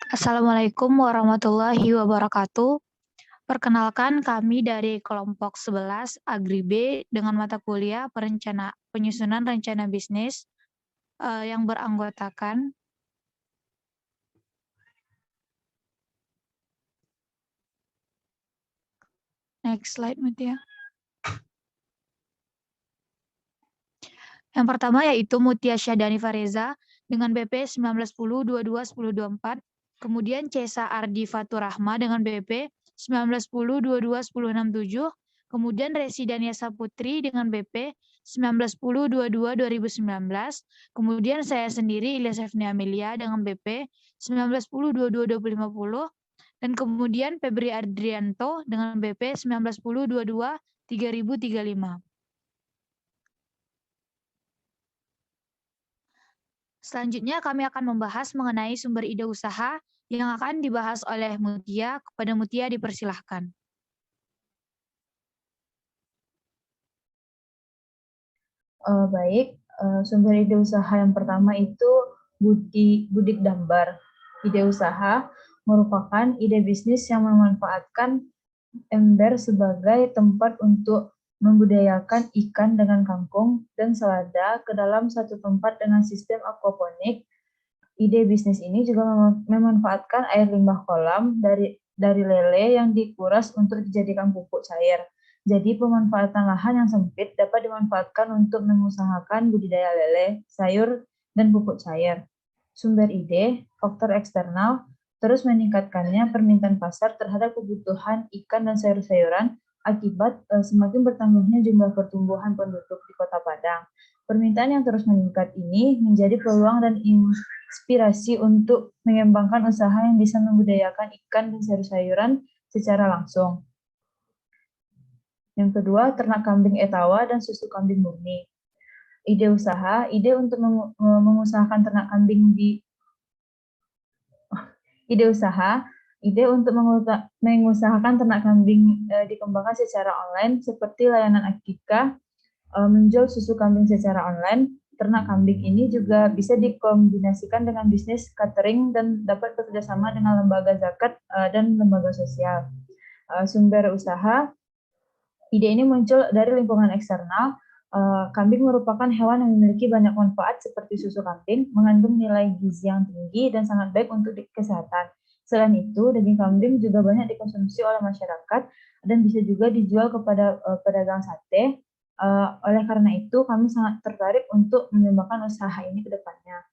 Assalamualaikum warahmatullahi wabarakatuh. Perkenalkan kami dari kelompok 11 Agri B dengan mata kuliah penyusunan rencana bisnis yang beranggotakan next slide Mutia. Yang pertama yaitu Mutia Syahdani Fareza dengan BP 1910-22-1024, kemudian Cesa Ardi Faturahma dengan BP 1910-22-1067, kemudian Residania Saputri dengan BP 1910-22-2019, kemudian saya sendiri Ilyas Efni Amelia dengan BP 1910-22-2050, dan kemudian Febri Adrianto dengan BP 1910-22-3035. Selanjutnya kami akan membahas mengenai sumber ide usaha yang akan dibahas oleh Mutia. Kepada Mutia dipersilahkan. Baik, sumber ide usaha yang pertama itu Budik Dambar. Ide usaha merupakan ide bisnis yang memanfaatkan ember sebagai tempat untuk membudidayakan ikan dengan kangkung dan selada ke dalam satu tempat dengan sistem aquaponik. Ide bisnis ini juga memanfaatkan air limbah kolam dari lele yang dikuras untuk dijadikan pupuk cair. Jadi pemanfaatan lahan yang sempit dapat dimanfaatkan untuk mengusahakan budidaya lele, sayur, dan pupuk cair. Sumber ide, faktor eksternal, terus meningkatkannya permintaan pasar terhadap kebutuhan ikan dan sayur-sayuran akibat semakin bertambahnya jumlah pertumbuhan penduduk di Kota Padang. Permintaan yang terus meningkat ini menjadi peluang dan inspirasi untuk mengembangkan usaha yang bisa membudidayakan ikan dan sayur-sayuran secara langsung. Yang kedua, ternak kambing etawa dan susu kambing murni. Ide usaha, ide untuk mengusahakan ternak kambing ide untuk mengusahakan ternak kambing dikembangkan secara online seperti layanan akikah, menjual susu kambing secara online. Ternak kambing ini juga bisa dikombinasikan dengan bisnis catering dan dapat bekerjasama dengan lembaga zakat dan lembaga sosial. Sumber usaha, ide ini muncul dari lingkungan eksternal. Kambing merupakan hewan yang memiliki banyak manfaat seperti susu kambing, mengandung nilai gizi yang tinggi dan sangat baik untuk kesehatan. Selain itu, daging kambing juga banyak dikonsumsi oleh masyarakat dan bisa juga dijual kepada pedagang sate. Oleh karena itu, kami sangat tertarik untuk mengembangkan usaha ini ke depannya.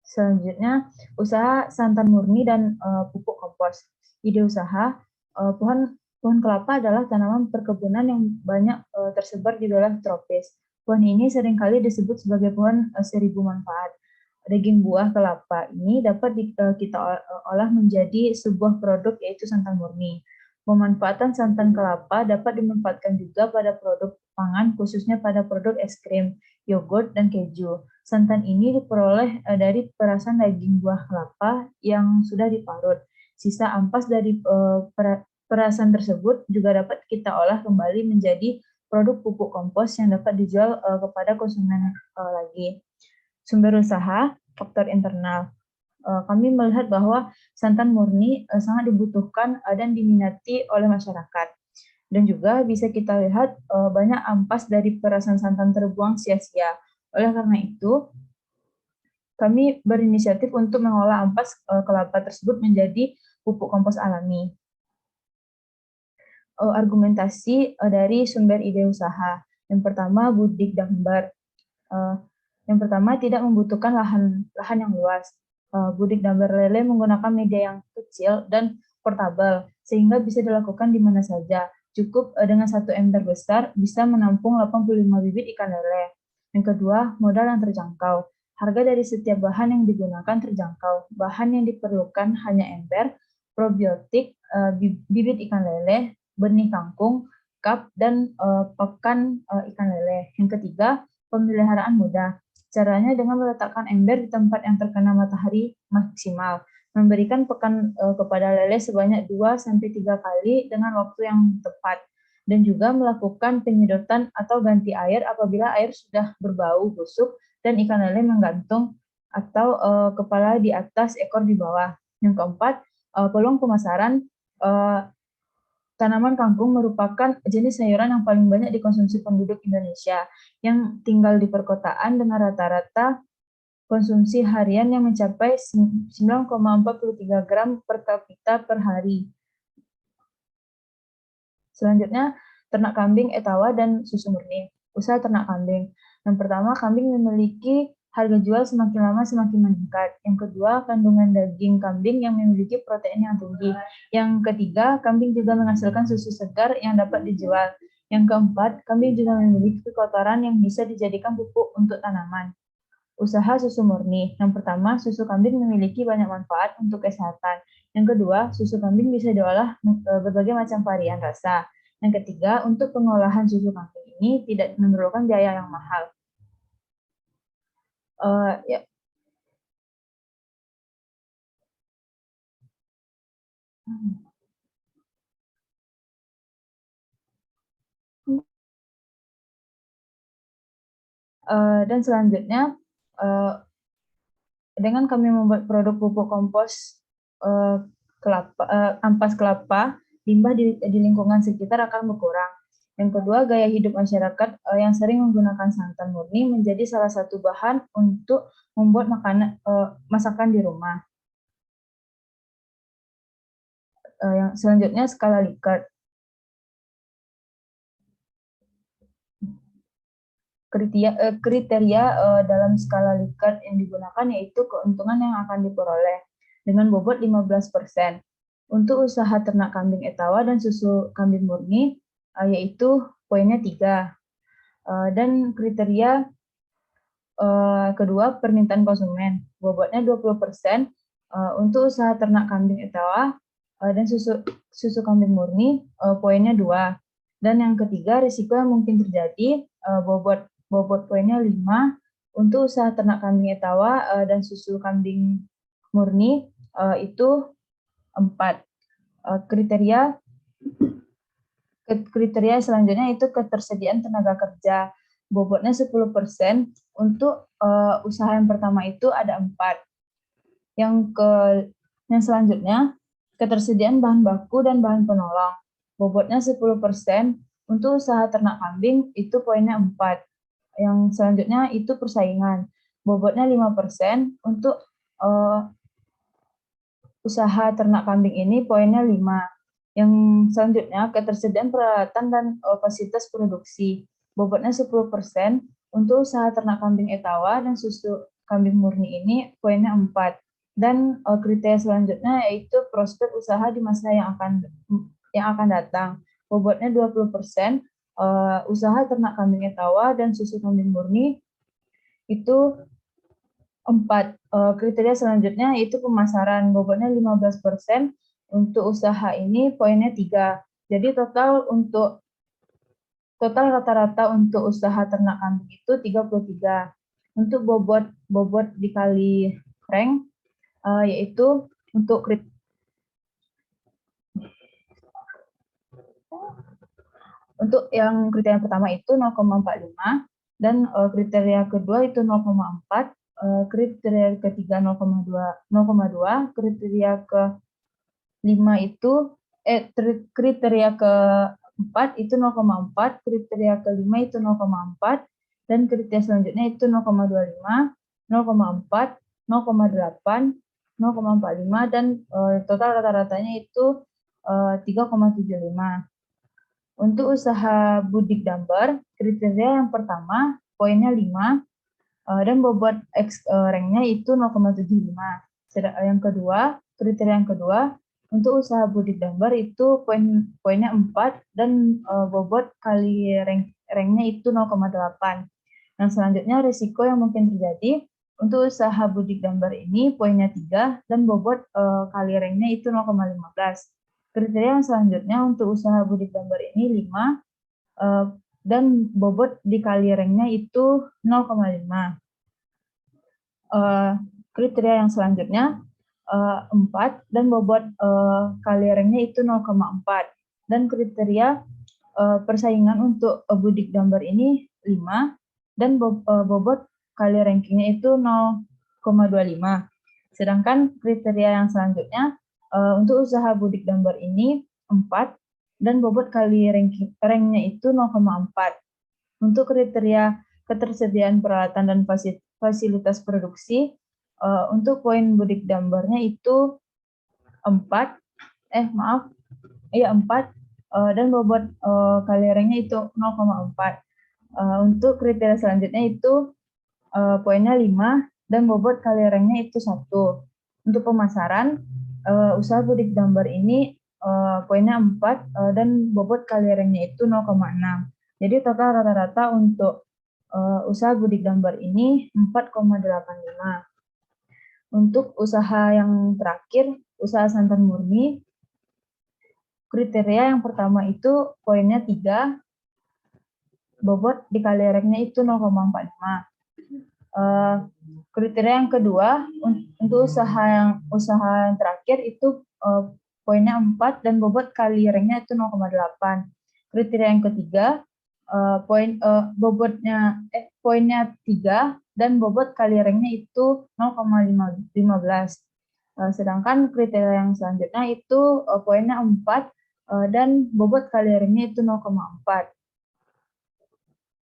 Selanjutnya, usaha santan murni dan pupuk kompos. Ide usaha, pohon kelapa adalah tanaman perkebunan yang banyak tersebar di wilayah tropis. Pohon ini seringkali disebut sebagai pohon seribu manfaat. Daging buah kelapa ini dapat kita olah menjadi sebuah produk yaitu santan murni. Pemanfaatan santan kelapa dapat dimanfaatkan juga pada produk pangan, khususnya pada produk es krim, yogurt, dan keju. Santan ini diperoleh dari perasan daging buah kelapa yang sudah diparut. Sisa ampas dari perasan tersebut juga dapat kita olah kembali menjadi produk pupuk kompos yang dapat dijual kepada konsumen lagi. Sumber usaha, faktor internal. Kami melihat bahwa santan murni sangat dibutuhkan dan diminati oleh masyarakat. Dan juga bisa kita lihat banyak ampas dari perasan santan terbuang sia-sia. Oleh karena itu, kami berinisiatif untuk mengolah ampas kelapa tersebut menjadi pupuk kompos alami. Argumentasi dari sumber ide usaha. Yang pertama, Budik Dambar. Yang pertama, tidak membutuhkan lahan yang luas. Budik Dambar lele menggunakan media yang kecil dan portabel, sehingga bisa dilakukan di mana saja. Cukup dengan satu ember besar bisa menampung 85 bibit ikan lele. Yang kedua, modal yang terjangkau. Harga dari setiap bahan yang digunakan terjangkau. Bahan yang diperlukan hanya ember, probiotik, bibit ikan lele, benih kangkung, cup, dan pakan ikan lele. Yang ketiga, pemeliharaan mudah. Caranya dengan meletakkan ember di tempat yang terkena matahari maksimal. Memberikan pakan kepada lele sebanyak 2-3 kali dengan waktu yang tepat. Dan juga melakukan penyedotan atau ganti air apabila air sudah berbau busuk dan ikan lele menggantung atau kepala di atas, ekor di bawah. Yang keempat, peluang pemasaran. Tanaman kangkung merupakan jenis sayuran yang paling banyak dikonsumsi penduduk Indonesia yang tinggal di perkotaan dengan rata-rata konsumsi harian yang mencapai 9,43 gram per kapita per hari. Selanjutnya, ternak kambing, etawa, dan susu murni. Usaha ternak kambing. Yang pertama, kambing memiliki harga jual semakin lama semakin meningkat. Yang kedua, kandungan daging kambing yang memiliki protein yang tinggi. Yang ketiga, kambing juga menghasilkan susu segar yang dapat dijual. Yang keempat, kambing juga memiliki kotoran yang bisa dijadikan pupuk untuk tanaman. Usaha susu murni. Yang pertama, susu kambing memiliki banyak manfaat untuk kesehatan. Yang kedua, susu kambing bisa diolah berbagai macam varian rasa. Yang ketiga, untuk pengolahan susu kambing ini tidak memerlukan biaya yang mahal. Ya. Dan selanjutnya, dengan kami membuat produk pupuk kompos ampas kelapa, limbah di lingkungan sekitar akan berkurang. Yang kedua, gaya hidup masyarakat yang sering menggunakan santan murni menjadi salah satu bahan untuk membuat masakan di rumah. Yang selanjutnya, skala Likert. Kriteria dalam skala Likert yang digunakan yaitu keuntungan yang akan diperoleh dengan bobot 15%. Untuk usaha ternak kambing etawa dan susu kambing murni, yaitu poinnya 3. Dan kriteria kedua, permintaan konsumen. Bobotnya 20%. Untuk usaha ternak kambing etawa dan susu kambing murni, poinnya 2. Dan yang ketiga, risiko yang mungkin terjadi, bobot poinnya 5. Untuk usaha ternak kambing etawa dan susu kambing murni, itu 4. Kriteria selanjutnya itu ketersediaan tenaga kerja. Bobotnya 10%. Untuk usaha yang pertama itu ada 4. Yang selanjutnya, ketersediaan bahan baku dan bahan penolong. Bobotnya 10%. Untuk usaha ternak kambing itu poinnya 4. Yang selanjutnya itu persaingan. Bobotnya 5%. Untuk usaha ternak kambing ini poinnya 5. Yang selanjutnya, ketersediaan peralatan dan fasilitas produksi. Bobotnya 10%. Untuk usaha ternak kambing etawa dan susu kambing murni ini poinnya 4. Dan kriteria selanjutnya yaitu prospek usaha di masa yang akan datang. Bobotnya 20%. Usaha ternak kambing etawa dan susu kambing murni itu 4. Kriteria selanjutnya itu pemasaran, bobotnya 15%. Untuk usaha ini poinnya 3. Jadi total rata-rata untuk usaha ternak kambing itu 33. Untuk bobot dikali rank, yaitu untuk yang kriteria pertama itu 0,45, dan kriteria kedua itu 0,4, kriteria ketiga 0,2, kriteria ke-5 itu kriteria ke-4 itu 0,4, kriteria ke-5 itu 0,4, dan kriteria selanjutnya itu 0,25, 0,4, 0,8, 0,45, dan total rata-ratanya itu 3,75. Untuk usaha budik damber, kriteria yang pertama poinnya 5, dan bobot ranknya itu 0,75. Yang kedua, kriteria yang kedua, untuk usaha budik damber itu poinnya 4, dan bobot kali ranknya itu 0,8. Yang selanjutnya, risiko yang mungkin terjadi untuk usaha budik damber ini poinnya 3, dan bobot kali ranknya itu 0,15. Kriteria yang selanjutnya untuk usaha budik damber ini 5, dan bobot dikali ranknya itu 0,5. Kriteria yang selanjutnya 4, dan bobot kali ranknya itu 0,4. Dan kriteria persaingan untuk budik damber ini 5, dan bobot kali rankingnya itu 0. Sedangkan kriteria yang selanjutnya untuk usaha budik gambar ini 4 dan bobot kali ranknya itu 0,4. Untuk kriteria ketersediaan peralatan dan fasilitas produksi, untuk poin budik gambarnya itu 4, 4, dan bobot kali ranknya itu 0,4. Untuk kriteria selanjutnya itu poinnya 5 dan bobot kali ranknya itu 1. Untuk pemasaran, usaha budik gambar ini poinnya 4 dan bobot kali ranknya itu 0,6. Jadi total rata-rata untuk usaha budik gambar ini 4,85. Untuk usaha yang terakhir, usaha santan murni, kriteria yang pertama itu poinnya 3, bobot dikali ranknya itu 0,45. Kriteria yang kedua untuk usaha yang terakhir itu poinnya 4 dan bobot kali ranknya itu 0,8. Kriteria yang ketiga poinnya 3 dan bobot kali ranknya itu 0,15. Sedangkan kriteria yang selanjutnya itu poinnya 4 dan bobot kali ranknya itu 0,4.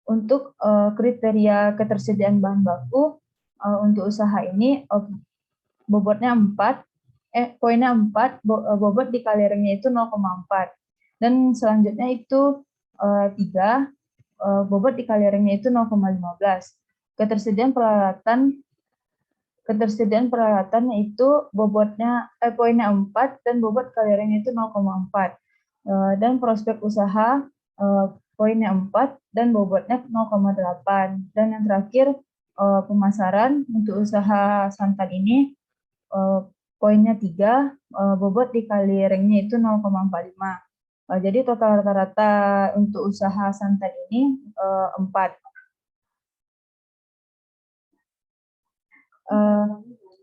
Untuk kriteria ketersediaan bahan baku untuk usaha ini bobotnya 4, poinnya 4, bobot dikali ranknya itu 0,4. Dan selanjutnya itu 3, bobot dikali ranknya itu 0,15. Ketersediaan peralatannya itu poinnya 4 dan bobot kali ranknya itu 0,4. Dan prospek usaha poinnya 4 dan bobotnya 0,8. Dan yang terakhir pemasaran untuk usaha santan ini poinnya 3, bobot dikali ranknya itu 0,45. Jadi total rata-rata untuk usaha santan ini 4.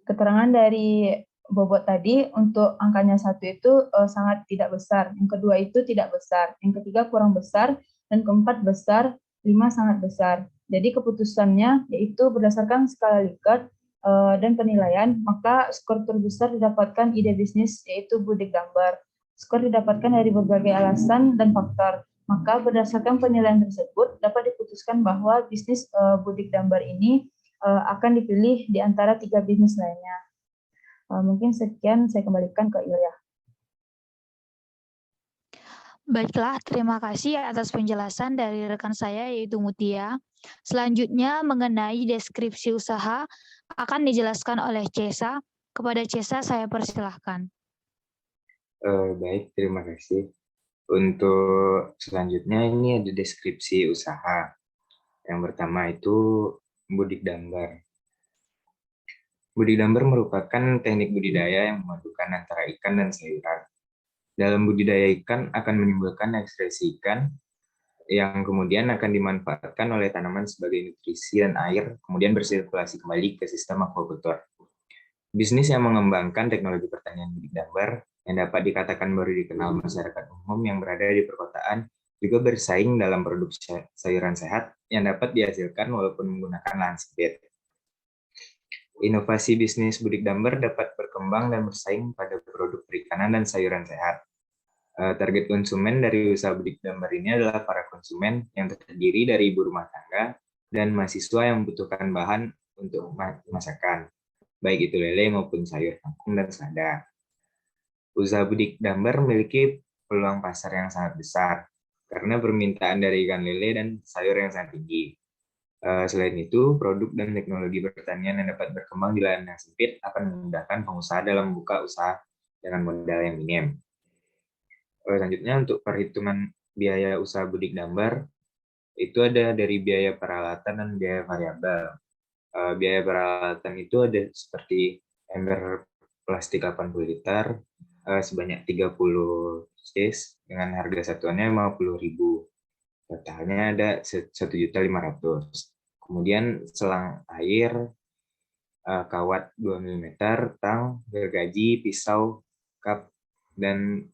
Keterangan dari bobot tadi untuk angkanya 1 itu sangat tidak besar, yang kedua itu tidak besar, yang ketiga kurang besar, dan keempat besar, 5 sangat besar. Jadi keputusannya yaitu berdasarkan skala Likert dan penilaian, maka skor terbesar didapatkan ide bisnis yaitu budik gambar. Skor didapatkan dari berbagai alasan dan faktor. Maka berdasarkan penilaian tersebut dapat diputuskan bahwa bisnis budik gambar ini akan dipilih di antara 3 bisnis lainnya. Mungkin sekian, saya kembalikan ke Ilya. Baiklah, terima kasih atas penjelasan dari rekan saya yaitu Mutia. Selanjutnya mengenai deskripsi usaha akan dijelaskan oleh Cesa. Kepada Cesa saya persilahkan. Baik, terima kasih. Untuk selanjutnya ini ada deskripsi usaha. Yang pertama itu budik dambar. Budik dambar merupakan teknik budidaya yang memadukan antara ikan dan sayuran. Dalam budidaya ikan akan menimbulkan ekspresi ikan yang kemudian akan dimanfaatkan oleh tanaman sebagai nutrisi dan air, kemudian bersirkulasi kembali ke sistem akuakultur. Bisnis yang mengembangkan teknologi pertanian budik dambar yang dapat dikatakan baru dikenal masyarakat umum yang berada di perkotaan juga bersaing dalam produk sayuran sehat yang dapat dihasilkan walaupun menggunakan lahan sempit. Inovasi bisnis budik dambar dapat berkembang dan bersaing pada produk perikanan dan sayuran sehat. Target konsumen dari usaha budik dambar ini adalah para konsumen yang terdiri dari ibu rumah tangga dan mahasiswa yang membutuhkan bahan untuk masakan, baik itu lele maupun sayur kangkung dan selada. Usaha budik dambar memiliki peluang pasar yang sangat besar karena permintaan dari ikan lele dan sayur yang sangat tinggi. Selain itu, produk dan teknologi pertanian yang dapat berkembang di lahan yang sempit akan memudahkan pengusaha dalam membuka usaha dengan modal yang minim. Selanjutnya, untuk perhitungan biaya usaha budik dambar, itu ada dari biaya peralatan dan biaya variabel. Biaya peralatan itu ada seperti ember plastik 80 liter sebanyak 30 case dengan harga satuannya 50.000. Totalnya ada 1.500.000. Kemudian selang air, kawat 2 mm, tang, gergaji, pisau, kap, dan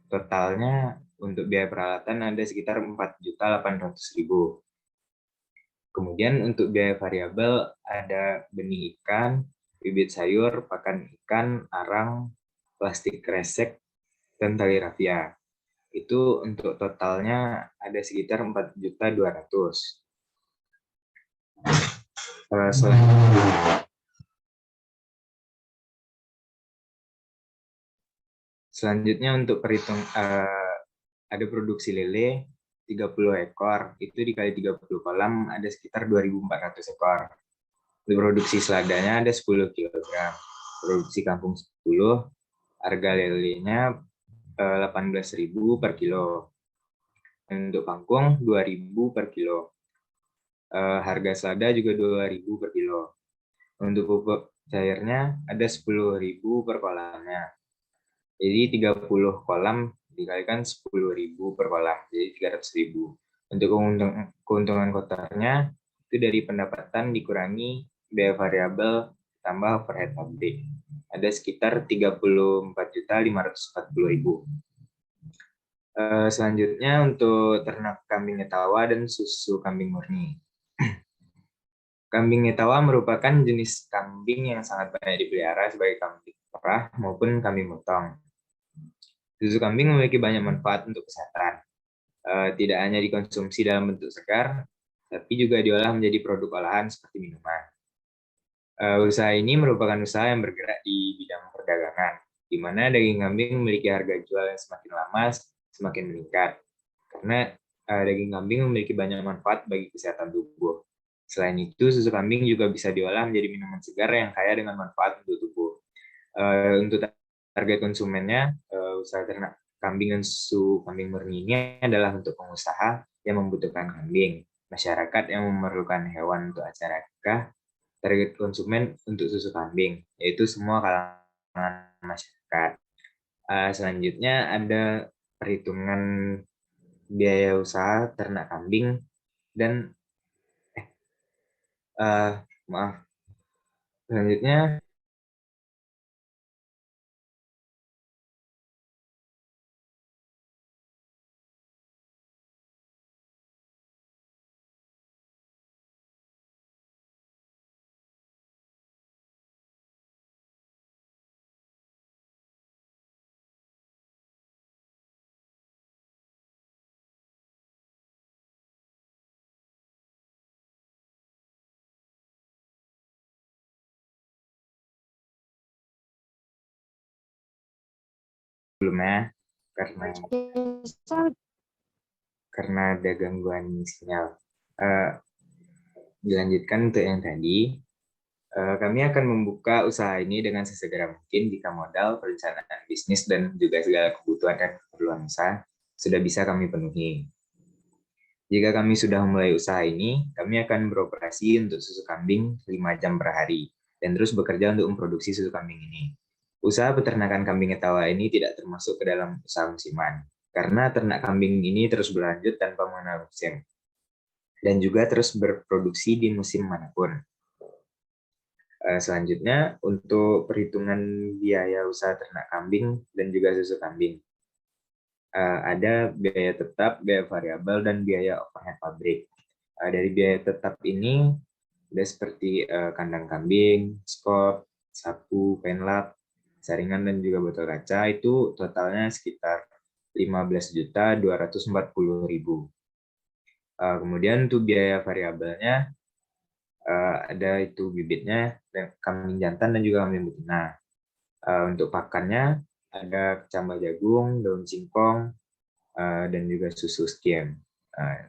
totalnya untuk biaya peralatan ada sekitar 4.800.000. Kemudian untuk biaya variabel ada benih ikan, bibit sayur, pakan ikan, arang, plastik kresek, dan tali rafia. Itu untuk totalnya ada sekitar 4.200.000. Selanjutnya untuk perhitung ada produksi lele 30 ekor, itu dikali 30 kolam ada sekitar 2.400 ekor. Produksi seladanya ada 10 kg. Produksi kangkung 10, harga lelenya 18.000 per kilo. Untuk kangkung 2.000 per kilo. Harga selada juga 2.000 per kilo. Untuk pupuk cairnya ada 10.000 per kolamnya. Jadi 30 kolam dikalikan 10.000 per kolam, jadi 300.000. Untuk keuntungan kotornya itu dari pendapatan dikurangi biaya variabel tambah overhead pabrik. Ada sekitar 34.540.000. Selanjutnya untuk ternak kambing etawa dan susu kambing murni. Kambing etawa merupakan jenis kambing yang sangat banyak dipelihara sebagai kambing perah maupun kambing motong. Susu kambing memiliki banyak manfaat untuk kesehatan. Tidak hanya dikonsumsi dalam bentuk segar, tapi juga diolah menjadi produk olahan seperti minuman. Usaha ini merupakan usaha yang bergerak di bidang perdagangan, di mana daging kambing memiliki harga jual yang semakin lama semakin meningkat. Karena daging kambing memiliki banyak manfaat bagi kesehatan tubuh. Selain itu, susu kambing juga bisa diolah menjadi minuman segar yang kaya dengan manfaat untuk tubuh. Untuk target konsumennya, usaha ternak kambing dan susu kambing murni ini adalah untuk pengusaha yang membutuhkan kambing, masyarakat yang memerlukan hewan untuk acara nikah, target konsumen untuk susu kambing, yaitu semua kalangan masyarakat. Selanjutnya ada perhitungan biaya usaha ternak kambing dan selanjutnya sebelumnya karena ada gangguan sinyal. Dilanjutkan untuk yang tadi, kami akan membuka usaha ini dengan sesegera mungkin jika modal, perencanaan bisnis, dan juga segala kebutuhan dan keperluan usaha sudah bisa kami penuhi. Jika kami sudah memulai usaha ini, kami akan beroperasi untuk susu kambing 5 jam per hari, dan terus bekerja untuk memproduksi susu kambing ini. Usaha peternakan kambing etawa ini tidak termasuk ke dalam usaha musiman, karena ternak kambing ini terus berlanjut tanpa mengenal musim, dan juga terus berproduksi di musim manapun. Selanjutnya, untuk perhitungan biaya usaha ternak kambing dan juga susu kambing. Ada biaya tetap, biaya variabel, dan biaya overhead pabrik. Dari biaya tetap ini, ada seperti kandang kambing, skop, sapu, penlap, saringan, dan juga botol kaca, itu totalnya sekitar 15.240.000. Kemudian untuk biaya variabelnya, ada itu bibitnya, kambing jantan dan juga kambing betina. Untuk pakannya ada kecambah jagung, daun singkong, dan juga susu skim.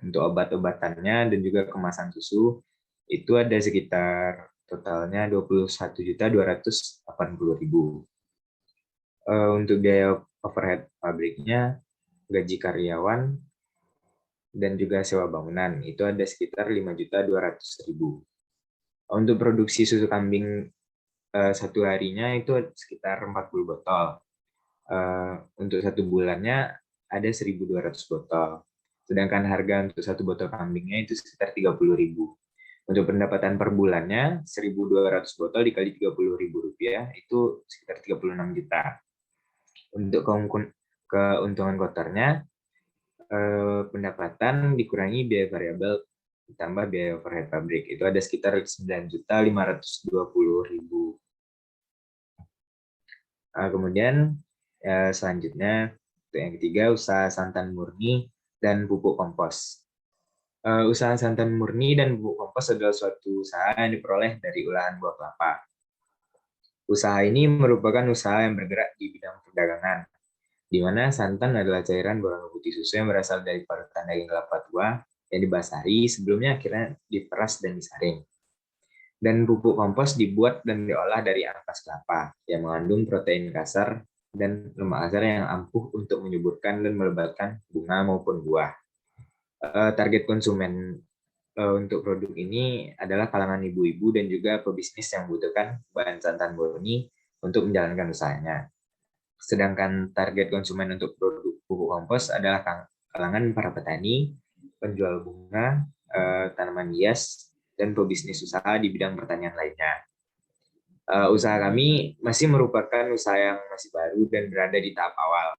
Untuk obat-obatannya dan juga kemasan susu itu ada sekitar totalnya 21.280.000. Untuk biaya overhead pabriknya, gaji karyawan, dan juga sewa bangunan itu ada sekitar 5.200.000. Untuk produksi susu kambing satu harinya itu sekitar 40 botol. Untuk satu bulannya ada 1.200 botol. Sedangkan harga untuk satu botol kambingnya itu sekitar 30.000. Untuk pendapatan per bulannya 1.200 botol dikali 30.000 rupiah itu sekitar 36 juta. Untuk keuntungan kotornya, pendapatan dikurangi biaya variabel ditambah biaya overhead pabrik itu ada sekitar 9.520.000. Kemudian selanjutnya untuk yang ketiga, usaha santan murni dan pupuk kompos. Usaha santan murni dan pupuk kompos adalah suatu usaha yang diperoleh dari olahan buah kelapa. Usaha ini merupakan usaha yang bergerak di bidang perdagangan, di mana santan adalah cairan berwarna putih susu yang berasal dari parutan daging kelapa tua yang dibasahi sebelumnya akhirnya diperas dan disaring. Dan pupuk kompos dibuat dan diolah dari ampas kelapa yang mengandung protein kasar dan lemak asam yang ampuh untuk menyuburkan dan melebatkan bunga maupun buah. Target konsumen untuk produk ini adalah kalangan ibu-ibu dan juga pebisnis yang membutuhkan bahan santan murni untuk menjalankan usahanya. Sedangkan target konsumen untuk produk pupuk kompos adalah kalangan para petani, penjual bunga, tanaman hias, dan pebisnis usaha di bidang pertanian lainnya. Usaha kami masih merupakan usaha yang masih baru dan berada di tahap awal.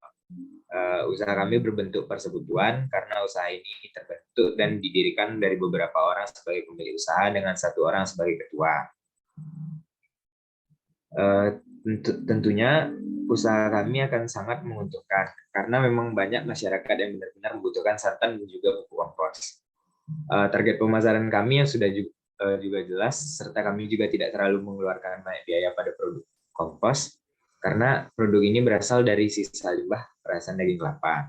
Usaha kami berbentuk persekutuan karena usaha ini terbentuk dan didirikan dari beberapa orang sebagai pemilik usaha dengan satu orang sebagai ketua. Tentunya usaha kami akan sangat menguntungkan karena memang banyak masyarakat yang benar-benar membutuhkan santan dan juga pupuk kompos. Target pemasaran kami yang sudah juga jelas, serta kami juga tidak terlalu mengeluarkan banyak biaya pada produk kompos karena produk ini berasal dari sisa limbah perasan daging kelapa.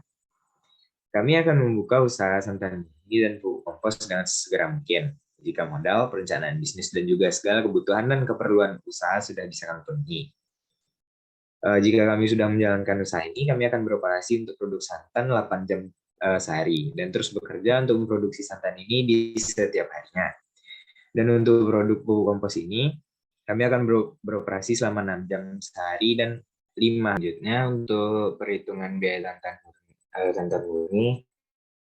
Kami akan membuka usaha santan murni dan pupuk kompos dengan segera mungkin jika modal, perencanaan bisnis, dan juga segala kebutuhan dan keperluan usaha sudah bisa kami penuhi. Jika kami sudah menjalankan usaha ini, kami akan beroperasi untuk produk santan 8 jam sehari dan terus bekerja untuk memproduksi santan ini di setiap harinya. Dan untuk produk pupuk kompos ini, kami akan beroperasi selama 6 jam sehari dan 5 selanjutnya untuk perhitungan biaya santan murni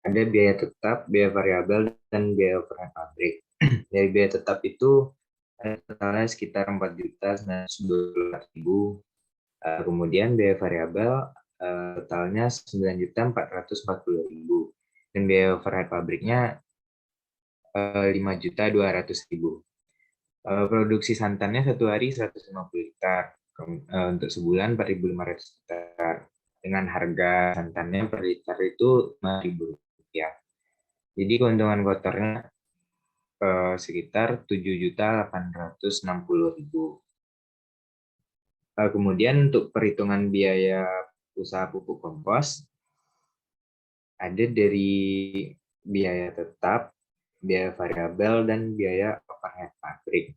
ada biaya tetap, biaya variabel, dan biaya overhead pabrik. Dari biaya tetap itu totalnya sekitar 4.912.000. Kemudian biaya variabel totalnya 9.440.000 dan biaya overhead pabriknya 5.200.000. Produksi santannya satu hari 150 liter, untuk sebulan 4.500 liter. Dengan harga santannya per liter itu Rp5.000. Jadi keuntungan kotornya sekitar 7.860.000. Kemudian untuk perhitungan biaya usaha pupuk kompos ada dari biaya tetap, biaya variabel, dan biaya overhead pabrik.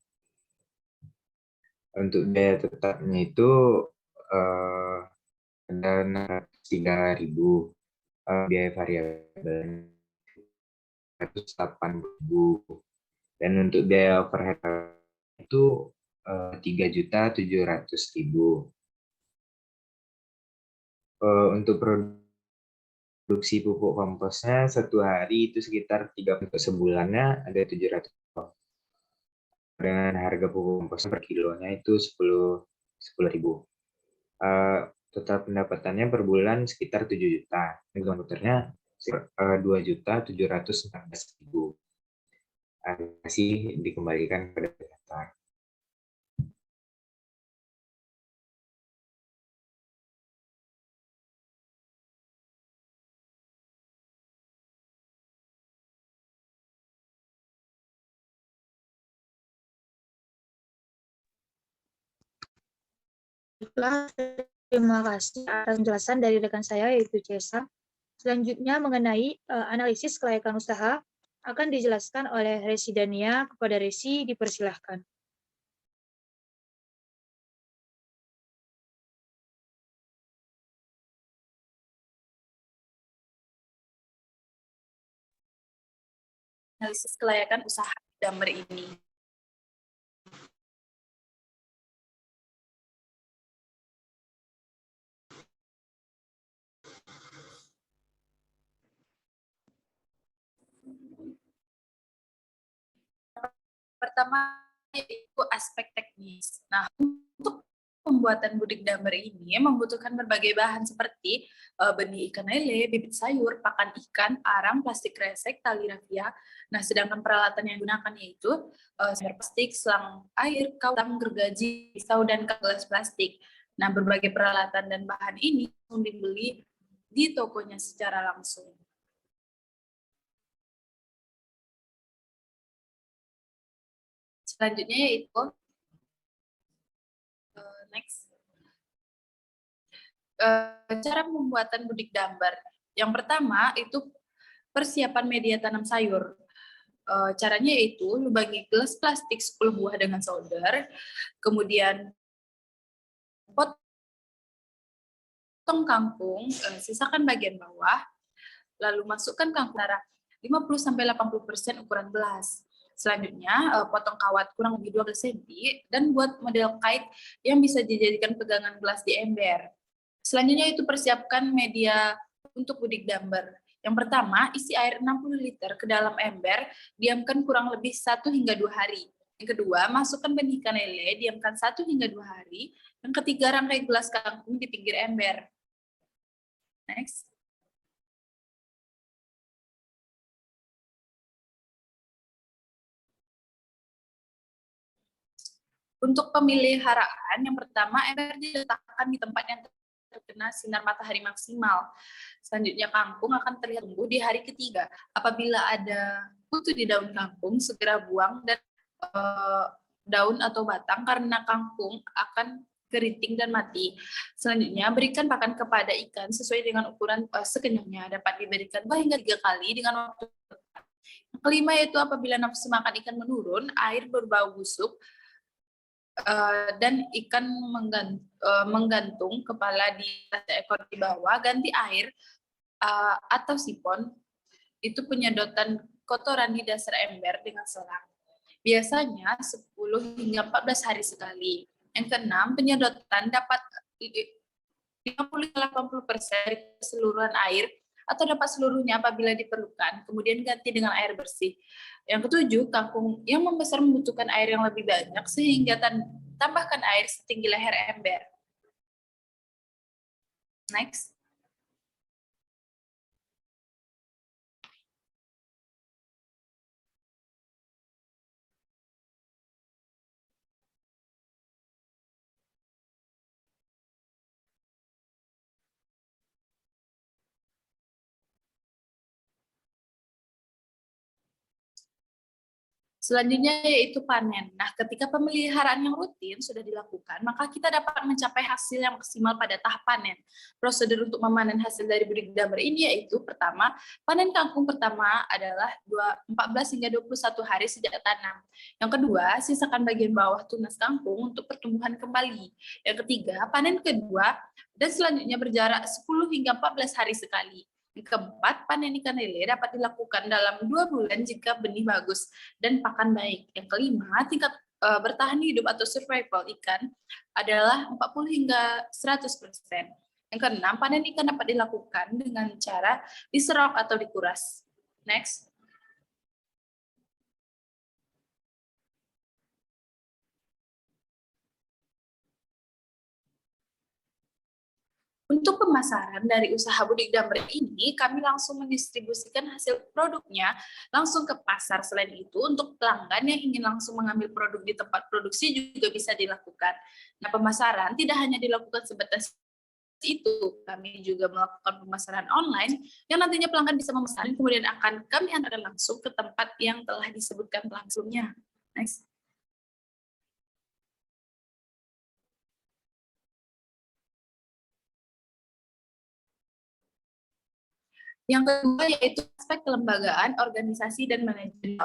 Untuk biaya tetapnya itu ada 3.000, biaya variabel 180.000, dan untuk biaya overhead itu 3.700.000. Untuk produksi pupuk komposnya satu hari itu sekitar 3 sebulannya ada 700 ton. Dengan harga pupuk komposnya per kilonya itu 10.000. Total pendapatannya per bulan sekitar 7 juta. Komputernya 2.714.000. Masih dikembalikan kepada peserta. Terima kasih atas penjelasan dari rekan saya yaitu Cesa. Selanjutnya mengenai analisis kelayakan usaha akan dijelaskan oleh Resi Dania. Kepada Resi dipersilahkan. Analisis kelayakan usaha Damber ini. Pertama yaitu aspek teknis. Nah, untuk pembuatan budik Damber ini membutuhkan berbagai bahan seperti benih ikan lele, bibit sayur, pakan ikan, arang, plastik kresek, tali rafia. Nah, sedangkan peralatan yang digunakan yaitu sumber plastik, selang air, kautam, gergaji, pisau, dan gelas plastik. Nah, berbagai peralatan dan bahan ini langsung dibeli di tokonya secara langsung. Selanjutnya yaitu next. Cara pembuatan budik dambar. Yang pertama itu persiapan media tanam sayur. Caranya yaitu lubangi gelas plastik 10 buah dengan solder, kemudian potong kangkung, sisakan bagian bawah, lalu masukkan kangkung darah 50-80% ukuran gelas. Selanjutnya, potong kawat kurang lebih 12 cm dan buat model kite yang bisa dijadikan pegangan gelas di ember. Selanjutnya itu persiapkan media untuk budik dambar. Yang pertama, isi air 60 liter ke dalam ember, diamkan kurang lebih 1 hingga 2 hari. Yang kedua, masukkan benih ikan lele, diamkan 1 hingga 2 hari. Yang ketiga, rangkai gelas kangkung di pinggir ember. Next. Untuk pemeliharaan, yang pertama, ember diletakkan di tempat yang terkena sinar matahari maksimal. Selanjutnya, kangkung akan terlihat tumbuh di hari ketiga. Apabila ada kutu di daun kangkung, segera buang dan daun atau batang karena kangkung akan keriting dan mati. Selanjutnya, berikan pakan kepada ikan sesuai dengan ukuran sekenyangnya. Dapat diberikan 2 hingga 3 kali dengan waktu tepat. Yang kelima yaitu apabila nafsu makan ikan menurun, air berbau busuk, dan ikan menggantung kepala di atas ekor di bawah, ganti air atau sipon, itu penyedotan kotoran di dasar ember dengan selang. Biasanya 10 hingga 14 hari sekali. Yang keenam, penyedotan dapat 50-80% dari keseluruhan air atau dapat seluruhnya apabila diperlukan, kemudian ganti dengan air bersih. Yang ketujuh, kangkung yang membesar membutuhkan air yang lebih banyak sehingga tambahkan air setinggi leher ember. Next. Selanjutnya yaitu panen. Nah, ketika pemeliharaan yang rutin sudah dilakukan, maka kita dapat mencapai hasil yang maksimal pada tahap panen. Prosedur untuk memanen hasil dari budik dambar ini yaitu pertama, panen kangkung pertama adalah 14 hingga 21 hari sejak tanam. Yang kedua, sisakan bagian bawah tunas kangkung untuk pertumbuhan kembali. Yang ketiga, panen kedua dan selanjutnya berjarak 10 hingga 14 hari sekali. Yang keempat, panen ikan lele dapat dilakukan dalam 2 bulan jika benih bagus dan pakan baik. Yang kelima, tingkat bertahan hidup atau survival ikan adalah 40 hingga 100%. Yang keenam, panen ikan dapat dilakukan dengan cara diserok atau dikuras. Next. Untuk pemasaran dari usaha budik dambar ini, kami langsung mendistribusikan hasil produknya langsung ke pasar. Selain itu, untuk pelanggan yang ingin langsung mengambil produk di tempat produksi juga bisa dilakukan. Nah, pemasaran tidak hanya dilakukan sebatas itu, kami juga melakukan pemasaran online yang nantinya pelanggan bisa memesan, kemudian akan kami antarkan langsung ke tempat yang telah disebutkan langsungnya. Next. Yang kedua yaitu aspek kelembagaan, organisasi, dan manajemen.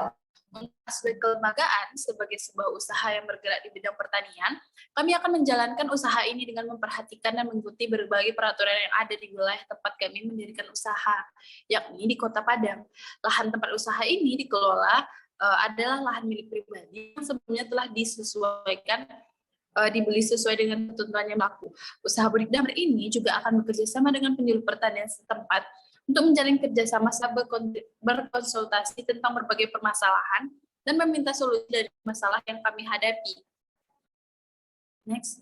Untuk aspek kelembagaan sebagai sebuah usaha yang bergerak di bidang pertanian, kami akan menjalankan usaha ini dengan memperhatikan dan mengikuti berbagai peraturan yang ada di wilayah tempat kami mendirikan usaha, yakni di Kota Padang. Lahan tempat usaha ini dikelola adalah lahan milik pribadi yang sebelumnya telah disesuaikan dibeli sesuai dengan ketentuan yang berlaku. Usaha budik damar ini juga akan bekerja sama dengan penyuluh pertanian setempat untuk menjalin kerjasama serta berkonsultasi tentang berbagai permasalahan dan meminta solusi dari masalah yang kami hadapi. Next.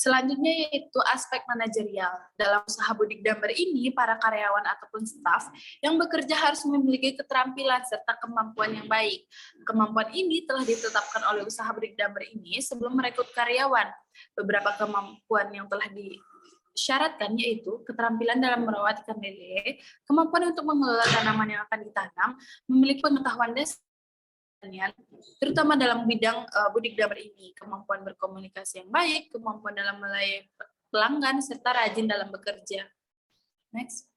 Selanjutnya yaitu aspek manajerial. Dalam usaha budik damber ini, para karyawan ataupun staf yang bekerja harus memiliki keterampilan serta kemampuan yang baik. Kemampuan ini telah ditetapkan oleh usaha budik damber ini sebelum merekrut karyawan. Beberapa kemampuan yang telah disyaratkan yaitu keterampilan dalam merawat ikan lele, kemampuan untuk mengelola tanaman yang akan ditanam, memiliki pengetahuan dasar terutama dalam bidang budik damber ini, kemampuan berkomunikasi yang baik, kemampuan dalam melayani pelanggan, serta rajin dalam bekerja. Next.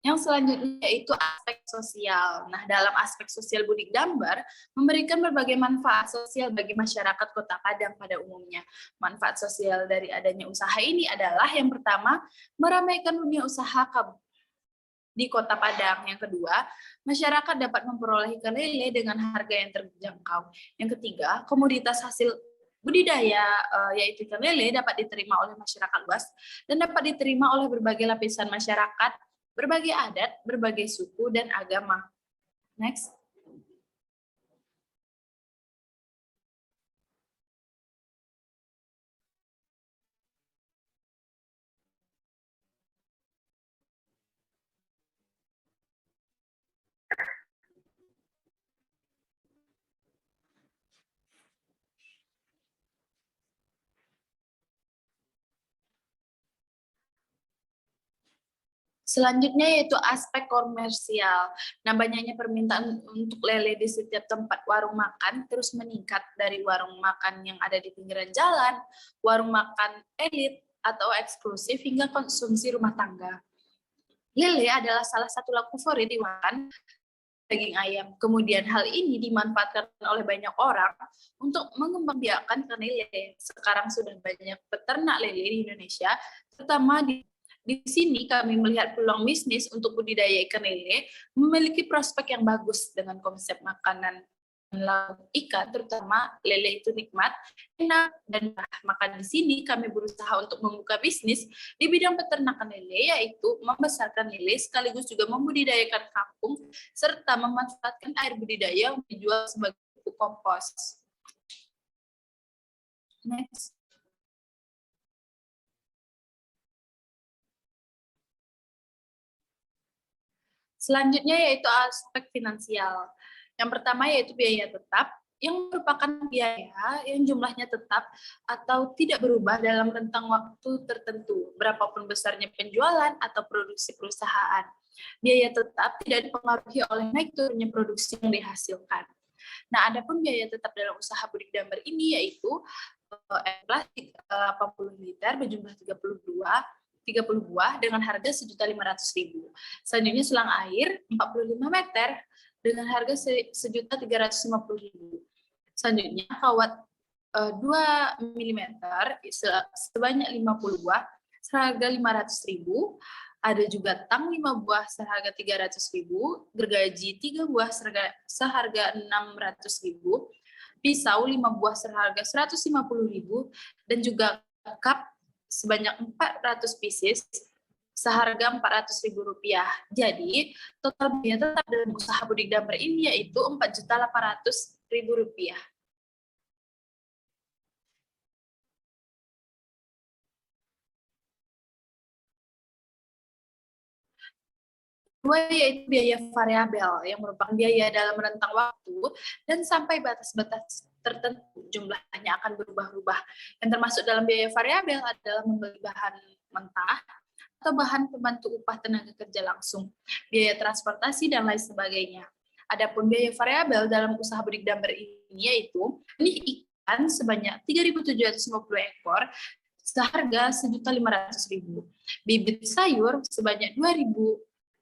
Yang selanjutnya yaitu aspek sosial. Nah, dalam aspek sosial budik damber memberikan berbagai manfaat sosial bagi masyarakat Kota Padang pada umumnya. Manfaat sosial dari adanya usaha ini adalah yang pertama, meramaikan dunia usaha di Kota Padang. Yang kedua, masyarakat dapat memperoleh ikan lele dengan harga yang terjangkau. Yang ketiga, komoditas hasil budidaya yaitu ikan lele dapat diterima oleh masyarakat luas dan dapat diterima oleh berbagai lapisan masyarakat, berbagai adat, berbagai suku, dan agama. Next. Selanjutnya yaitu aspek komersial. Nah, banyaknya permintaan untuk lele di setiap tempat warung makan terus meningkat dari warung makan yang ada di pinggiran jalan, warung makan elit atau eksklusif hingga konsumsi rumah tangga. Lele adalah salah satu lauk favorit dimakan daging ayam. Kemudian hal ini dimanfaatkan oleh banyak orang untuk mengembangbiakan ikan lele. Sekarang sudah banyak peternak lele di Indonesia, terutama di sini kami melihat peluang bisnis untuk budidaya ikan lele memiliki prospek yang bagus dengan konsep makanan lauk ikan, terutama lele itu nikmat, enak, dan murah. Maka di sini kami berusaha untuk membuka bisnis di bidang peternakan lele, yaitu membesarkan lele sekaligus juga membudidayakan kampung, serta memanfaatkan air budidaya untuk dijual sebagai pupuk kompos. Next. Selanjutnya yaitu aspek finansial. Yang pertama yaitu biaya tetap, yang merupakan biaya yang jumlahnya tetap atau tidak berubah dalam rentang waktu tertentu, berapapun besarnya penjualan atau produksi perusahaan. Biaya tetap tidak dipengaruhi oleh naik turunnya produksi yang dihasilkan. Nah, adapun biaya tetap dalam usaha budik damber ini yaitu plastik 80 liter berjumlah 30 buah dengan harga Rp1.500.000. Selanjutnya selang air 45 meter dengan harga Rp1.350.000. Selanjutnya kawat 2 mm sebanyak 50 buah seharga Rp500.000. Ada juga tang 5 buah seharga Rp300.000, gergaji 3 buah seharga Rp600.000, pisau 5 buah seharga Rp150.000, dan juga cup sebanyak 400 pieces seharga Rp400.000. Jadi, total biaya tetap dalam usaha budik damber ini yaitu Rp4.800.000. Kedua yaitu biaya variabel yang merupakan biaya dalam rentang waktu dan sampai batas-batas tertentu jumlahnya akan berubah-ubah. Yang termasuk dalam biaya variabel adalah membeli bahan mentah atau bahan pembantu upah tenaga kerja langsung, biaya transportasi dan lain sebagainya. Adapun biaya variabel dalam usaha budik damber ini yaitu benih ikan sebanyak 3.750 ekor seharga Rp1.500.000, bibit sayur sebanyak 2.000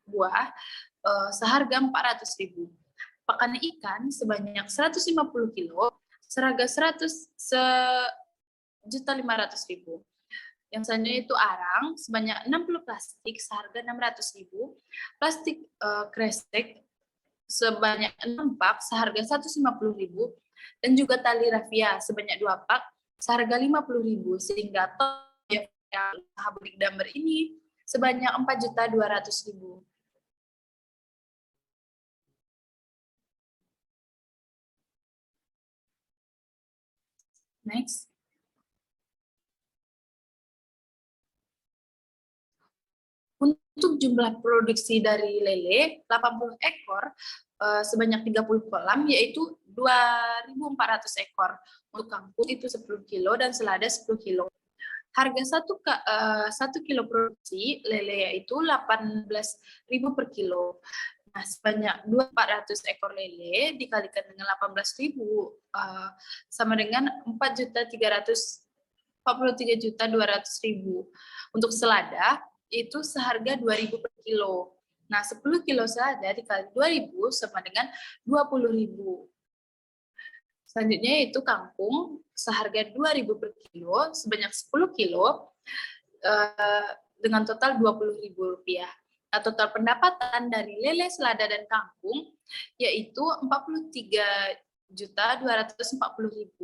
buah seharga Rp400.000, pakan ikan sebanyak 150 kilo seharga Rp1.500.000. Yang selanjutnya itu arang sebanyak 60 plastik seharga Rp600.000, plastik kresek sebanyak 6 pak seharga Rp150.000, dan juga tali rafia sebanyak 2 pak seharga Rp50.000, sehingga total usaha budik damber ini sebanyak 4.200.000. Next. Untuk jumlah produksi dari lele 80 ekor sebanyak 30 kolam yaitu 2.400 ekor. Untuk kangkung itu 10 kilo dan selada 10 kilo. Harga 1 kilo produksi lele yaitu 18.000 per kilo. Nah, sebanyak 2.400 ekor lele dikalikan dengan 18.000 sama dengan 4.200.000. Untuk selada itu seharga 2.000 per kilo. Nah, 10 kilo selada dikali 2.000 sama dengan 20.000. Selanjutnya yaitu kangkung seharga 2.000 per kilo sebanyak 10 kilo dengan total Rp20.000. Nah, total pendapatan dari lele, selada, dan kangkung yaitu Rp43.240.000.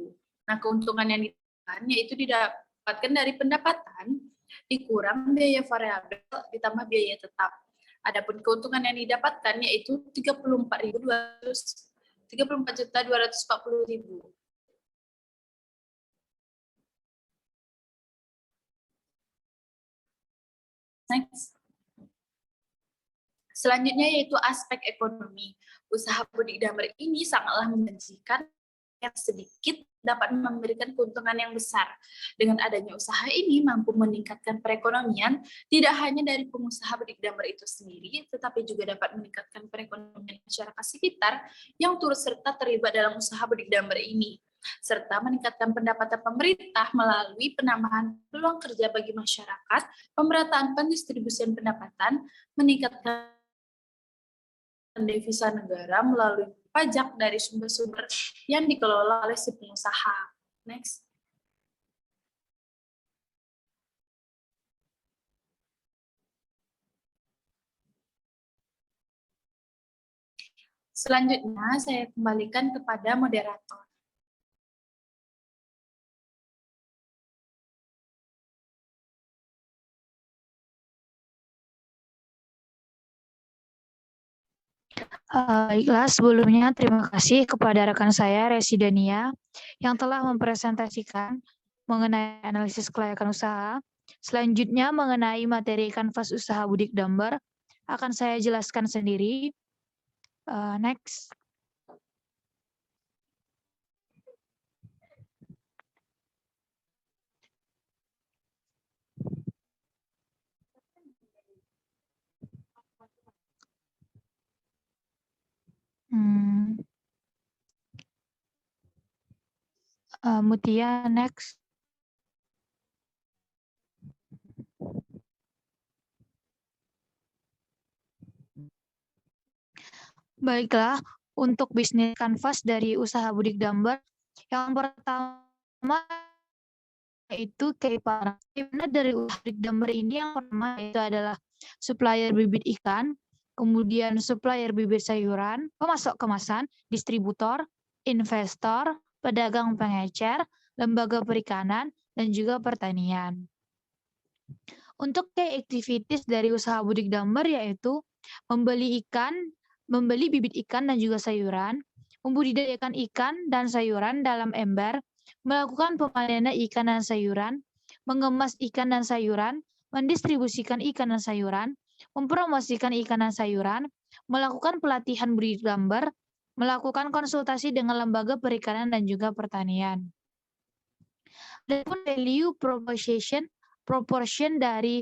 Nah, keuntungan yang didapatkan yaitu didapatkan dari pendapatan dikurang biaya variabel ditambah biaya tetap. Adapun keuntungan yang didapatkan yaitu Rp34.240.000. Next. Selanjutnya yaitu aspek ekonomi. Usaha budik damber ini sangatlah menjanjikan, yang sedikit dapat memberikan keuntungan yang besar. Dengan adanya usaha ini mampu meningkatkan perekonomian tidak hanya dari pengusaha budik damber itu sendiri, tetapi juga dapat meningkatkan perekonomian masyarakat sekitar yang turut serta terlibat dalam usaha budik damber ini, serta meningkatkan pendapatan pemerintah melalui penambahan peluang kerja bagi masyarakat, pemerataan pendistribusian pendapatan, meningkatkan devisa negara melalui pajak dari sumber-sumber yang dikelola oleh si pengusaha. Next. Selanjutnya saya kembalikan kepada moderator. Baiklah, sebelumnya terima kasih kepada rekan saya, Residania, yang telah mempresentasikan mengenai analisis kelayakan usaha. Selanjutnya mengenai materi kanvas usaha budik damber, akan saya jelaskan sendiri. Next. Mutia, next. Baiklah, untuk bisnis kanvas dari usaha budik damber, yang pertama itu KPI. Dari usaha budik damber ini yang pertama itu adalah supplier bibit ikan, kemudian supplier bibit sayuran, pemasok kemasan, distributor, investor, pedagang pengecer, lembaga perikanan, dan juga pertanian. Untuk key activities dari usaha budik damber yaitu membeli bibit ikan dan juga sayuran, membudidayakan ikan dan sayuran dalam ember, melakukan pemanenan ikan dan sayuran, mengemas ikan dan sayuran, mendistribusikan ikan dan sayuran, mempromosikan ikan dan sayuran, melakukan pelatihan budik damber, melakukan konsultasi dengan lembaga perikanan dan juga pertanian. Adapun value proportion dari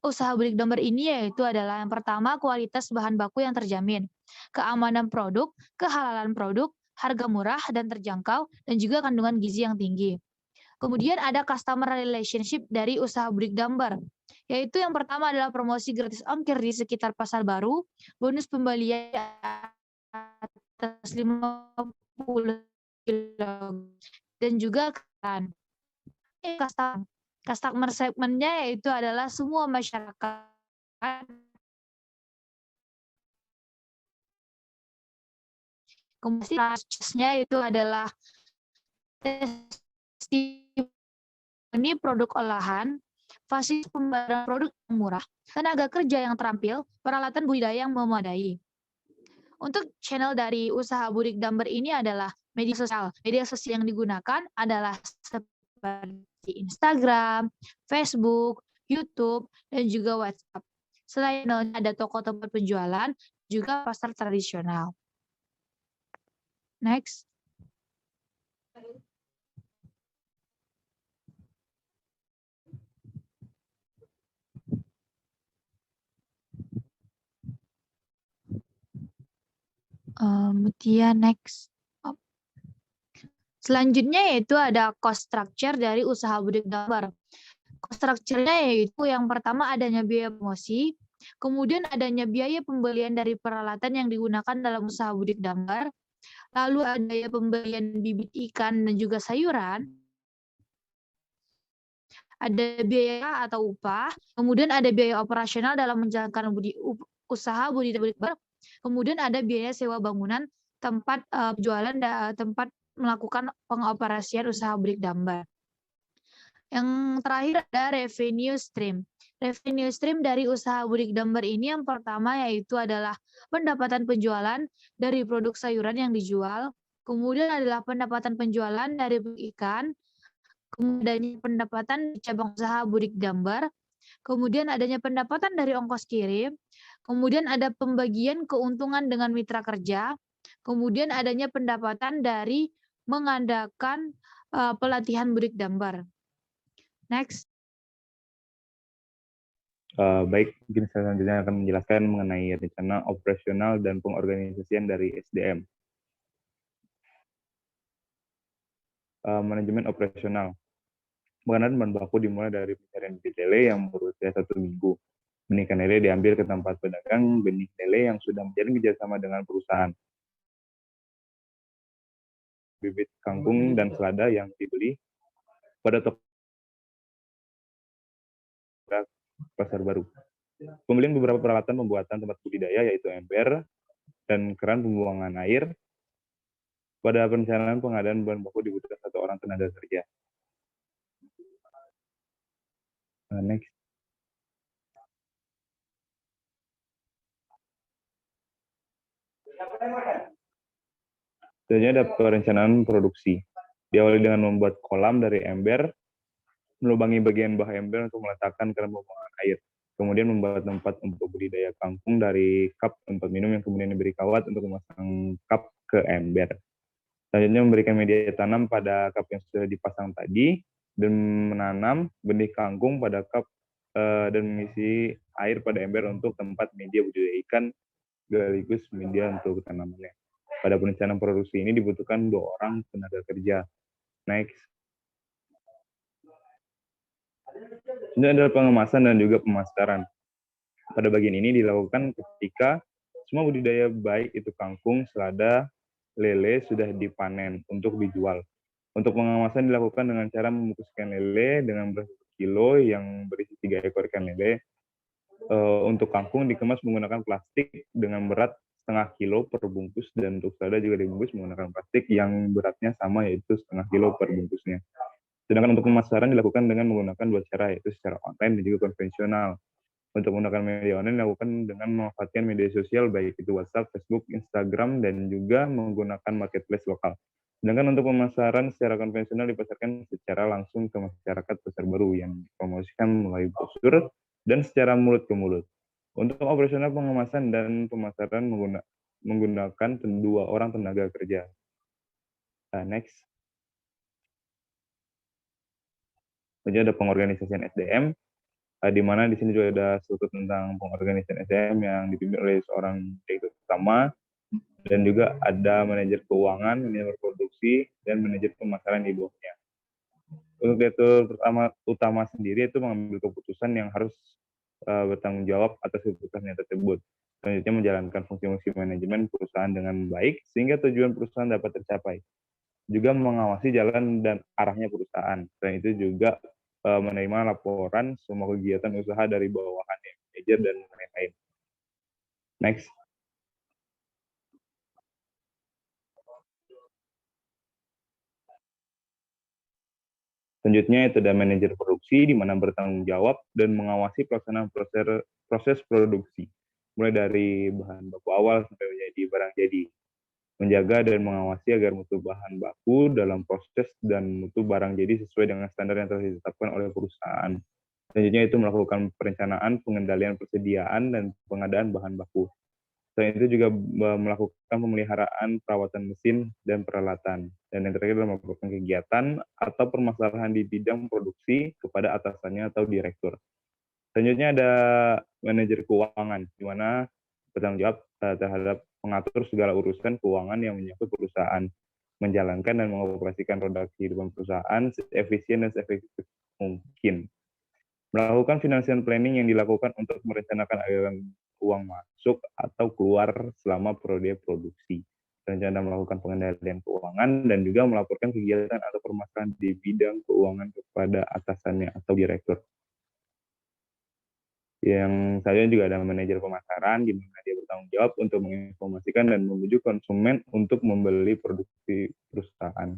usaha budik damber ini yaitu adalah yang pertama kualitas bahan baku yang terjamin, keamanan produk, kehalalan produk, harga murah dan terjangkau, dan juga kandungan gizi yang tinggi. Kemudian ada customer relationship dari usaha budik damber, yaitu yang pertama adalah promosi gratis ongkir di sekitar pasar baru, bonus pembelian atas 50 kg, dan juga kan. Customer segmentnya yaitu adalah semua masyarakat. Kemudian itu adalah testimoni produk olahan, fasilitas pembayaran produk yang murah, tenaga kerja yang terampil, peralatan budidaya yang memadai. Untuk channel dari usaha Budik Damber ini adalah media sosial. Media sosial yang digunakan adalah seperti Instagram, Facebook, YouTube, dan juga WhatsApp. Selain ada toko tempat penjualan, juga pasar tradisional. Next. Kemudian next. Selanjutnya yaitu ada cost structure dari usaha Budik Damber. Cost structure-nya yaitu yang pertama adanya biaya promosi, kemudian adanya biaya pembelian dari peralatan yang digunakan dalam usaha Budik Damber, lalu ada pembelian bibit ikan dan juga sayuran, ada biaya atau upah, kemudian ada biaya operasional dalam menjalankan usaha budidaya Damber, kemudian ada biaya sewa bangunan, tempat penjualan, tempat melakukan pengoperasian usaha Budik Damber. Yang terakhir ada revenue stream. Revenue stream dari usaha Budik Damber ini yang pertama yaitu adalah pendapatan penjualan dari produk sayuran yang dijual, kemudian adalah pendapatan penjualan dari ikan, kemudian pendapatan cabang usaha Budik Damber, kemudian adanya pendapatan dari ongkos kirim, kemudian ada pembagian keuntungan dengan mitra kerja, kemudian adanya pendapatan dari mengadakan pelatihan Budik Damber. Next. Baik, mungkin saya selanjutnya akan menjelaskan mengenai rencana operasional dan pengorganisasian dari SDM. Manajemen operasional. Pengadaan bahan baku dimulai dari pencarian bibit lele yang berusia 1 minggu. Benih ikan lele diambil ke tempat pedagang benih lele yang sudah menjalin kerjasama dengan perusahaan. Bibit kangkung dan selada yang dibeli pada toko pasar baru. Pembelian beberapa peralatan pembuatan tempat budidaya yaitu ember dan keran pembuangan air. Pada perencanaan pengadaan bahan baku dibutuhkan 1 orang tenaga kerja. Next. Selanjutnya ada perencanaan produksi. Diawali dengan membuat kolam dari ember, melubangi bagian bawah ember untuk meletakkan keran pembuangan air. Kemudian membuat tempat untuk budidaya kangkung dari cup tempat minum yang kemudian diberi kawat untuk memasang cup ke ember. Selanjutnya memberikan media tanam pada cup yang sudah dipasang tadi dan menanam benih kangkung pada cup dan mengisi air pada ember untuk tempat media budidaya ikan sekaligus media untuk tanamannya. Pada perencanaan produksi ini dibutuhkan 2 orang tenaga kerja. Next. Ini adalah pengemasan dan juga pemasaran. Pada bagian ini dilakukan ketika semua budidaya baik itu kangkung, selada, lele sudah dipanen untuk dijual. Untuk pengemasan dilakukan dengan cara membungkus ikan lele dengan berat 1 kilo yang berisi 3 ekor ikan lele. Untuk kangkung dikemas menggunakan plastik dengan berat 0,5 kilo per bungkus, dan untuk selada juga dibungkus menggunakan plastik yang beratnya sama yaitu 0,5 kilo per bungkusnya. Sedangkan untuk pemasaran dilakukan dengan menggunakan 2 cara yaitu secara online dan juga konvensional. Untuk menggunakan media online dilakukan dengan memanfaatkan media sosial baik itu WhatsApp, Facebook, Instagram, dan juga menggunakan marketplace lokal. Sedangkan untuk pemasaran secara konvensional dipasarkan secara langsung ke masyarakat pasar baru yang dipromosikan melalui brosur dan secara mulut ke mulut. Untuk operasional pengemasan dan pemasaran menggunakan 2 orang tenaga kerja. Next. Jadi ada pengorganisasian SDM, di mana di sini juga ada struktur tentang pengorganisasian SDM yang dipimpin oleh seorang direktur utama, dan juga ada manajer keuangan, manajer produksi, dan manajer pemasaran di bawahnya. Untuk direktur utama sendiri itu mengambil keputusan yang harus bertanggung jawab atas keputusannya tersebut. Selanjutnya menjalankan fungsi-fungsi manajemen perusahaan dengan baik sehingga tujuan perusahaan dapat tercapai. Juga mengawasi jalan dan arahnya perusahaan. Selain itu juga menerima laporan semua kegiatan usaha dari bawahannya, manajer dan lain-lain. Next. Selanjutnya itu ada manajer produksi, di mana bertanggung jawab dan mengawasi pelaksanaan proses produksi, mulai dari bahan baku awal sampai menjadi barang jadi. Menjaga dan mengawasi agar mutu bahan baku dalam proses dan mutu barang jadi sesuai dengan standar yang telah ditetapkan oleh perusahaan. Selanjutnya itu melakukan perencanaan, pengendalian persediaan, dan pengadaan bahan baku. Selain itu juga melakukan pemeliharaan perawatan mesin dan peralatan. Dan yang terakhir adalah melakukan kegiatan atau permasalahan di bidang produksi kepada atasannya atau direktur. Selanjutnya ada manajer keuangan, di mana bertanggung jawab terhadap mengatur segala urusan keuangan yang menyangkut perusahaan, menjalankan dan mengoperasikan roda kehidupan perusahaan seefisien dan seefektif mungkin. Melakukan financial planning yang dilakukan untuk merencanakan aliran uang masuk atau keluar selama periode produksi. Rencana melakukan pengendalian keuangan dan juga melaporkan kegiatan atau permasalahan di bidang keuangan kepada atasannya atau direktur. Yang selanjutnya juga ada manajer pemasaran, di mana dia bertanggung jawab untuk menginformasikan dan membujuk konsumen untuk membeli produksi perusahaan.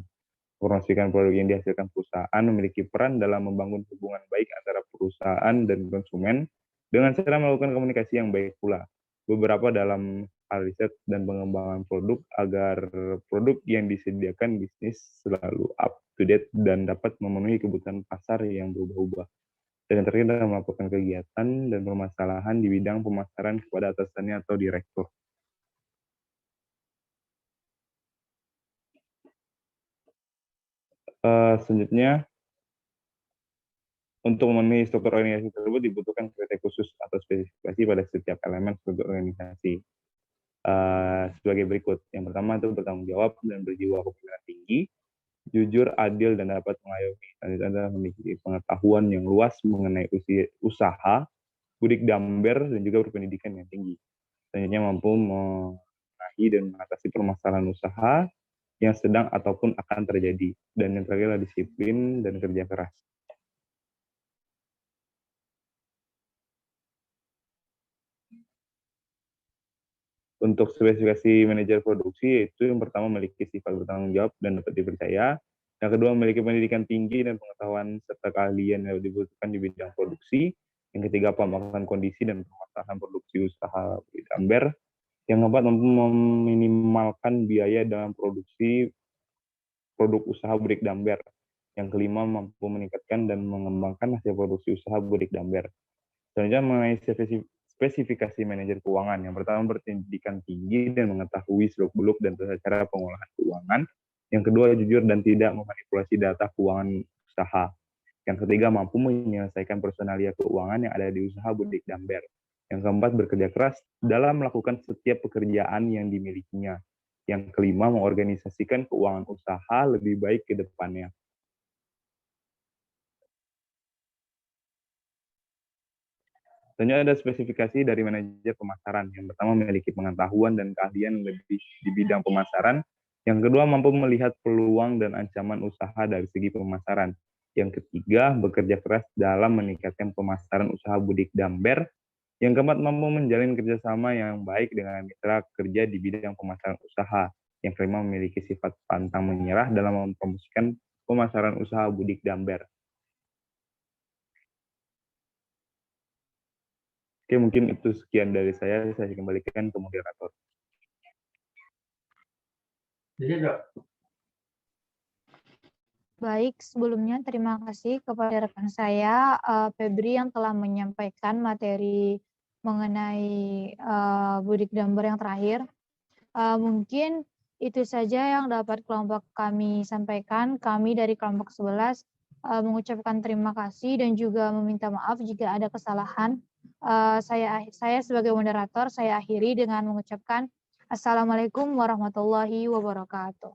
Mempromosikan produk yang dihasilkan perusahaan memiliki peran dalam membangun hubungan baik antara perusahaan dan konsumen dengan cara melakukan komunikasi yang baik pula. Beberapa dalam hal riset dan pengembangan produk agar produk yang disediakan bisnis selalu up to date dan dapat memenuhi kebutuhan pasar yang berubah-ubah. Dan yang terakhir adalah melakukan kegiatan dan permasalahan di bidang pemasaran kepada atasannya atau direktur. Selanjutnya, untuk memenuhi struktur organisasi tersebut dibutuhkan kriteria khusus atau spesifikasi pada setiap elemen struktur organisasi. Sebagai berikut. Yang pertama itu bertanggung jawab dan berjiwa kepemimpinan tinggi, jujur, adil, dan dapat mengayomi. Selanjutnya adalah memiliki pengetahuan yang luas mengenai usaha, budik damber, dan juga berpendidikan yang tinggi. Selanjutnya mampu mengenai dan mengatasi permasalahan usaha yang sedang ataupun akan terjadi. Dan yang terakhir adalah disiplin dan kerja keras. Untuk spesifikasi manajer produksi, yaitu yang pertama memiliki sifat bertanggung jawab dan dapat dipercaya. Yang kedua memiliki pendidikan tinggi dan pengetahuan serta keahlian yang dibutuhkan di bidang produksi. Yang ketiga paham akan kondisi dan permasalahan produksi usaha budik damber. Yang keempat mampu meminimalkan biaya dalam produksi produk usaha budik damber. Yang kelima mampu meningkatkan dan mengembangkan hasil produksi usaha budik damber. Selanjutnya mengenai spesifikasi manajer keuangan. Yang pertama berpendidikan tinggi dan mengetahui seluk-beluk dan tata cara pengolahan keuangan. Yang kedua jujur dan tidak memanipulasi data keuangan usaha. Yang ketiga mampu menyelesaikan personalia keuangan yang ada di usaha budik damber. Yang keempat bekerja keras dalam melakukan setiap pekerjaan yang dimilikinya. Yang kelima mengorganisasikan keuangan usaha lebih baik ke depannya. Selanjutnya ada spesifikasi dari manajer pemasaran. Yang pertama memiliki pengetahuan dan keahlian lebih di bidang pemasaran. Yang kedua mampu melihat peluang dan ancaman usaha dari segi pemasaran. Yang ketiga bekerja keras dalam meningkatkan pemasaran usaha budik damber. Yang keempat mampu menjalin kerjasama yang baik dengan mitra kerja di bidang pemasaran usaha. Yang kelima memiliki sifat pantang menyerah dalam mempromosikan pemasaran usaha budik damber. Oke, mungkin itu sekian dari saya kembalikan ke moderator. Baik, sebelumnya terima kasih kepada rekan saya, Febri, yang telah menyampaikan materi mengenai budik damber yang terakhir. Mungkin itu saja yang dapat kelompok kami sampaikan. Kami dari kelompok 11 mengucapkan terima kasih dan juga meminta maaf jika ada kesalahan. Saya sebagai moderator, saya akhiri dengan mengucapkan Assalamualaikum warahmatullahi wabarakatuh.